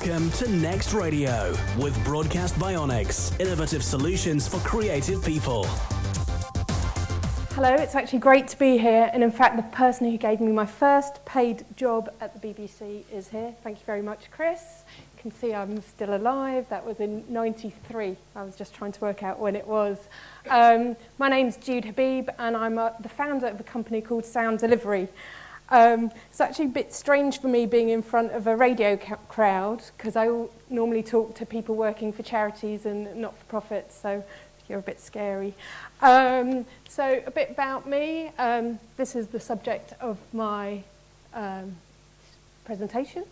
Welcome to Next Radio with Broadcast Bionics, innovative solutions for creative people. Hello, it's actually great to be here, and in fact the person who gave me my first paid job at the BBC is here. Thank you very much, Chris. You can see I'm still alive. That was in '93. I was just trying to work out when it was. My name's Jude Habib, and I'm the founder of a company called Sound Delivery. It's actually a bit strange for me being in front of a radio crowd, because I normally talk to people working for charities and not-for-profits, so you're a bit scary. So a bit about me. This is the subject of my presentation.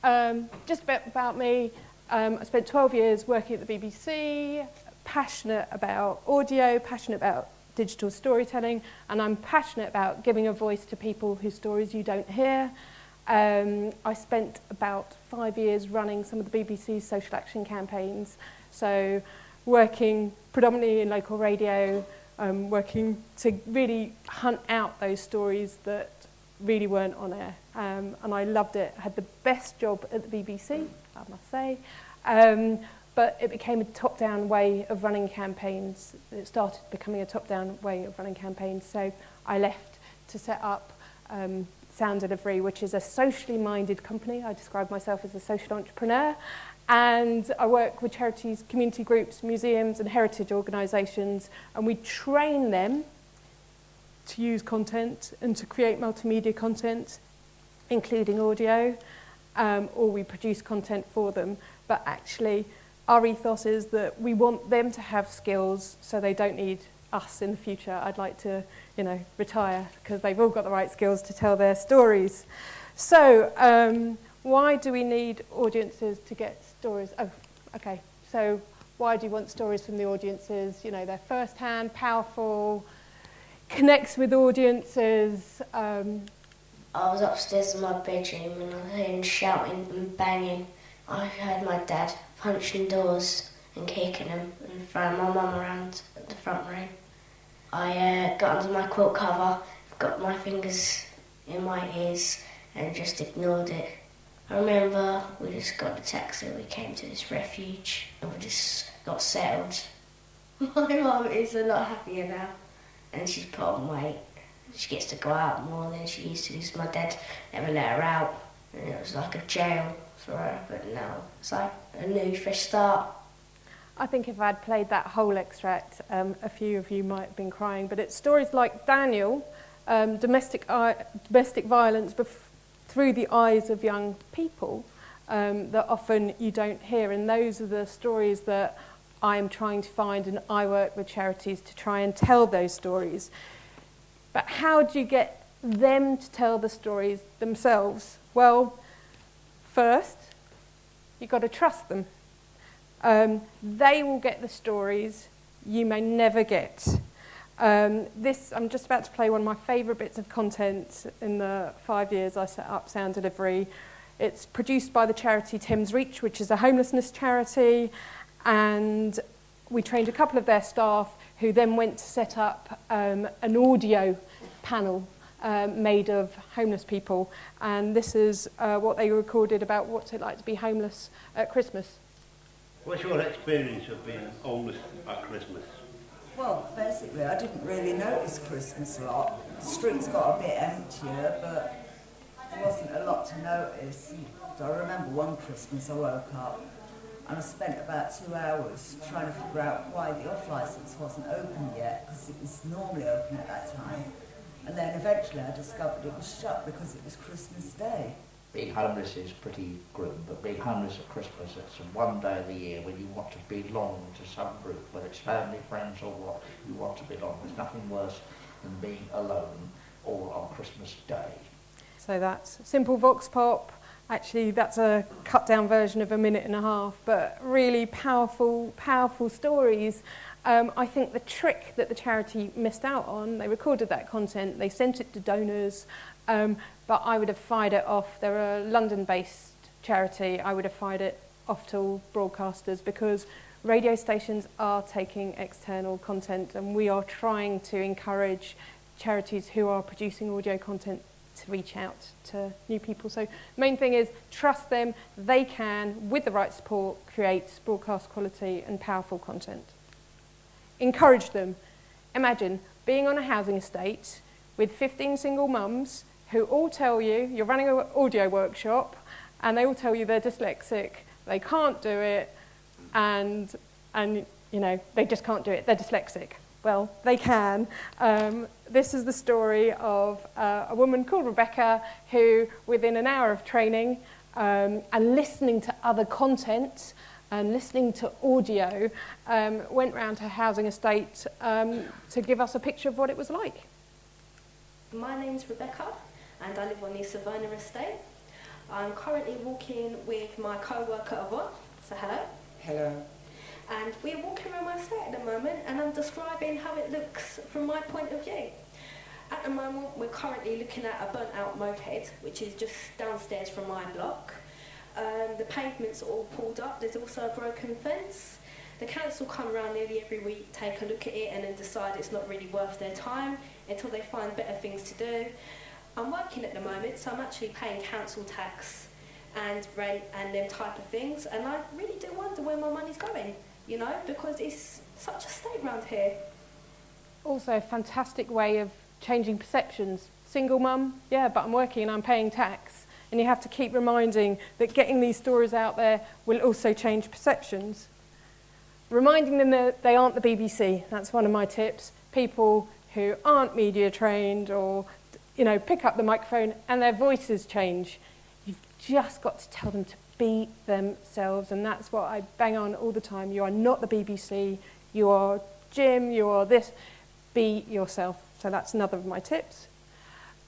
Just a bit about me. I spent 12 years working at the BBC, passionate about audio, passionate about digital storytelling, and I'm passionate about giving a voice to people whose stories you don't hear. I spent about 5 years running some of the BBC's social action campaigns, so working predominantly in local radio, working to really hunt out those stories that really weren't on air. And I loved it. I had the best job at the BBC, I must say. But it became a top-down way of running campaigns. It started becoming a top-down way of running campaigns. So I left to set up Sound Delivery, which is a socially minded company. I describe myself as a social entrepreneur. And I work with charities, community groups, museums and heritage organisations, and we train them to use content and to create multimedia content, including audio, or we produce content for them. But actually, our ethos is that we want them to have skills so they don't need us in the future. I'd like to, retire because they've all got the right skills to tell their stories. So, why do we need audiences to get stories? Oh, okay. So why do you want stories from the audiences? They're first-hand, powerful, connects with audiences. I was upstairs in my bedroom and I was hearing shouting and banging. I heard my dad punching doors and kicking them and throwing my mum around at the front room. I got under my quilt cover, got my fingers in my ears and just ignored it. I remember we just got a taxi, we came to this refuge and we just got settled. My mum is a lot happier now and she's put on weight. She gets to go out more than she used to because my dad never let her out and it was like a jail for her, but now it's like a new fresh start. I think if I'd played that whole extract, a few of you might have been crying, but it's stories like Daniel, domestic violence through the eyes of young people that often you don't hear, and those are the stories that I'm trying to find, and I work with charities to try and tell those stories. But how do you get them to tell the stories themselves? Well, first, you've got to trust them. They will get the stories you may never get. I'm just about to play one of my favourite bits of content in the 5 years I set up Sound Delivery. It's produced by the charity Thames Reach, which is a homelessness charity, and we trained a couple of their staff who then went to set up an audio panel made of homeless people, and this is what they recorded about what's it like to be homeless at Christmas. What's your experience of being homeless at Christmas? Well, basically, I didn't really notice Christmas a lot. The streets got a bit emptier, but there wasn't a lot to notice. I remember one Christmas I woke up and I spent about 2 hours trying to figure out why the off-licence wasn't open yet, because it was normally open at that time. And then eventually I discovered it was shut because it was Christmas Day. Being homeless is pretty grim, but being homeless at Christmas, it's one day of the year when you want to belong to some group, whether it's family, friends or what, you want to belong. There's nothing worse than being alone all on Christmas Day. So that's simple vox pop. Actually, that's a cut-down version of 1.5 minutes, but really powerful, powerful stories. I think the trick that the charity missed out on, they recorded that content, they sent it to donors, but I would have fired it off. They're a London-based charity. I would have fired it off to all broadcasters because radio stations are taking external content, and we are trying to encourage charities who are producing audio content to reach out to new people. So main thing is trust them. They can, with the right support, create broadcast quality and powerful content. Encourage them. Imagine being on a housing estate with 15 single mums who all tell you, you're running an audio workshop, and they all tell you they're dyslexic, they can't do it, and you know, they just can't do it, they're dyslexic. Well, they can. This is the story of a woman called Rebecca who, within an hour of training and listening to other content and listening to audio, went round her housing estate to give us a picture of what it was like. My name's Rebecca and I live on the Savona estate. I'm currently walking with my co-worker Yvonne, so hello. Hello. And we're walking around my estate at the moment and I'm describing how it looks from my point of view. At the moment we're currently looking at a burnt out moped, which is just downstairs from my block. The pavements are all pulled up, there's also a broken fence. The council come around nearly every week, take a look at it and then decide it's not really worth their time until they find better things to do. I'm working at the moment, so I'm actually paying council tax and rent and them type of things, and I really do wonder where my money's going, you know, because it's such a state round here. Also a fantastic way of changing perceptions. Single mum, yeah, but I'm working and I'm paying tax. And you have to keep reminding that getting these stories out there will also change perceptions. Reminding them that they aren't the BBC, that's one of my tips. People who aren't media trained or, you know, pick up the microphone and their voices change. You've just got to tell them to be themselves, and that's what I bang on all the time. You are not the BBC, you are Jim, you are this. Be yourself. So that's another of my tips.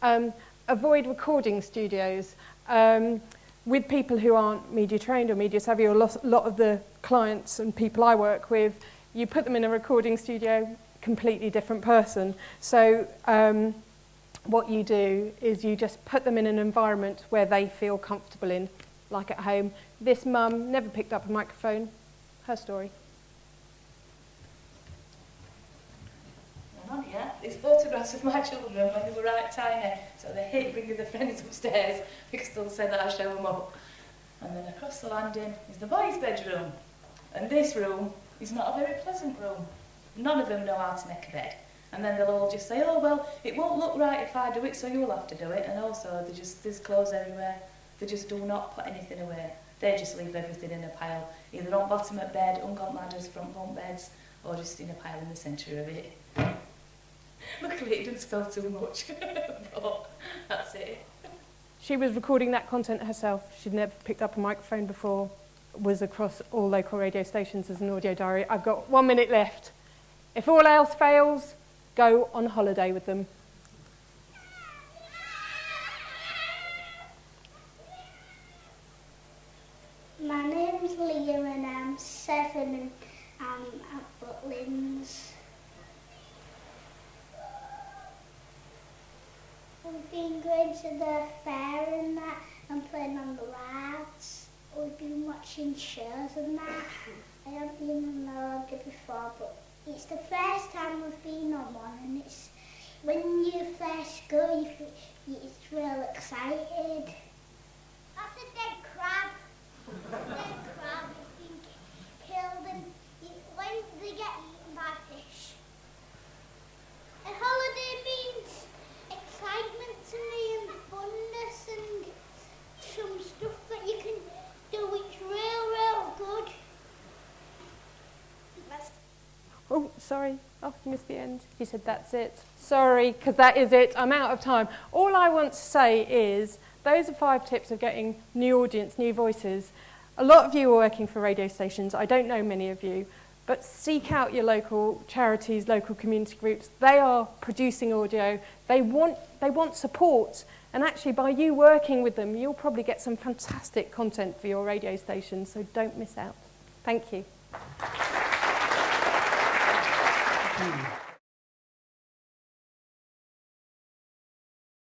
Avoid recording studios. With people who aren't media trained or media savvy, or a lot of the clients and people I work with, you put them in a recording studio, completely different person. So what you do is you just put them in an environment where they feel comfortable in, like at home. This mum never picked up a microphone. Her story. On here, there's photographs of my children when they were right tiny, so they hate bringing their friends upstairs because they'll say that I show them up. And then across the landing is the boys' bedroom, and this room is not a very pleasant room. None of them know how to make a bed. And then they'll all just say, oh well, it won't look right if I do it, so you'll have to do it. And also, there's clothes everywhere. They just do not put anything away. They just leave everything in a pile, either on bottom of bed, ungot ladders, front bunk beds, or just in a pile in the centre of it. Luckily it didn't spill too much, but that's it. She was recording that content herself. She'd never picked up a microphone before, was across all local radio stations as an audio diary. I've got 1 minute left. If all else fails, go on holiday with them. My name's Leah and I'm 7 and I'm at Butlins. We've been going to the fair and that and playing on the rides. We've been watching shows and that. I haven't been on the holiday before, but it's the first time we've been on one, and it's when you first go, it's real excited. That's a dead crab. A dead crab has been killed, and when they get eaten by fish. A holiday means excitement to me and funness and some stuff that you can do which real good. Oh, sorry. Oh, you missed the end. You said that's it. Sorry, because that is it. I'm out of time. All I want to say is those are 5 tips of getting new audience, new voices. A lot of you are working for radio stations. I don't know many of you. But seek out your local charities, local community groups. They are producing audio. They want support. And actually, by you working with them, you'll probably get some fantastic content for your radio station. So don't miss out. Thank you.